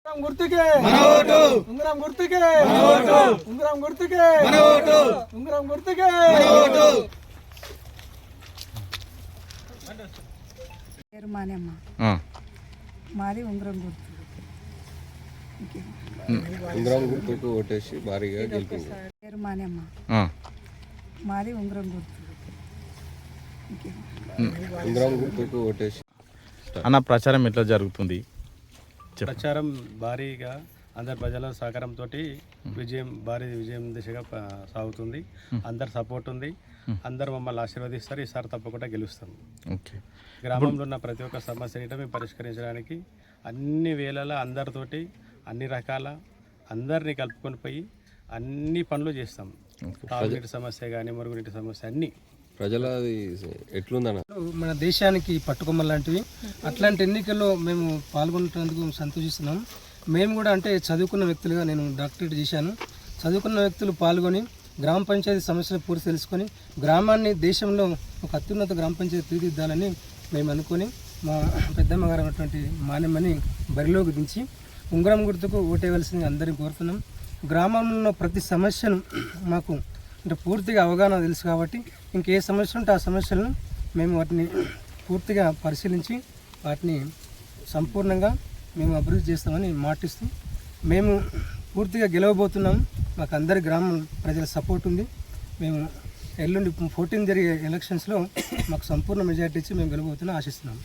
గుర్తుకే ఉంగరం గుర్తుకే ఉంగరం గుర్తుకే ఉంగరం గుర్తుకే. పేరు మానేమ్మ, మాది ఉంగరం గుర్తు. ఉంగరం గుర్తుకు ఓటేసి భారీగా గెలిపించారు. పేరు మానేమ్మ, మాది ఉంగరం గుర్తు. ఉంగరం గుర్తుకు ఓటేసి అన్న ప్రచారం ఎట్లా జరుగుతుంది? ప్రచారం భారీగా అందరి ప్రజల సహకారంతో భారీ విజయం దిశగా సాగుతుంది. అందరి సపోర్ట్ ఉంది. అందరు మమ్మల్ని ఆశీర్వదిస్తారు. ఈసారి తప్పకుండా గెలుస్తాం. ఓకే. గ్రామంలో ఉన్న ప్రతి ఒక్క సమస్యని మేము పరిష్కరించడానికి అన్ని వేళల అందరితోటి అన్ని రకాల అందరినీ కలుపుకొని పోయి అన్ని పనులు చేస్తాం. తాగునీటి సమస్య కానీ మురుగునీటి సమస్య అన్నీ ప్రజలది ఎట్లుందన్న? మన దేశానికి పట్టుకొమ్మ లాంటివి. అట్లాంటి ఎన్నికల్లో మేము పాల్గొనేందుకు సంతోషిస్తున్నాం. మేము కూడా అంటే చదువుకున్న వ్యక్తులుగా నేను డాక్టరేట్ చేశాను. చదువుకున్న వ్యక్తులు పాల్గొని గ్రామ పంచాయతీ సమస్యలు పూర్తి తెలుసుకొని గ్రామాన్ని దేశంలో ఒక అత్యున్నత గ్రామ పంచాయతీ తీర్చిదిద్దాలని మేము అనుకొని మా పెద్దమ్మ గారు అన్నటువంటి మానమ్మని బరిలోకి దించి ఉంగరం గుర్తుకు ఓటేయవలసింది అందరినీ కోరుతున్నాం. గ్రామంలో ప్రతి సమస్యను మాకు అంటే పూర్తిగా అవగాహన తెలుసు కాబట్టి ఇంకే సమస్య ఉంటే ఆ సమస్యలను మేము వాటిని పూర్తిగా పరిశీలించి వాటిని సంపూర్ణంగా మేము అభివృద్ధి చేస్తామని మాటిస్తూ మేము పూర్తిగా గెలవబోతున్నాము. మాకు అందరి గ్రామం ప్రజల సపోర్ట్ ఉంది. మేము ఎల్లుండి 14 జరిగే ఎలక్షన్స్లో మాకు సంపూర్ణ మెజార్టీ ఇచ్చి మేము గెలవబోతున్నాం ఆశిస్తున్నాము.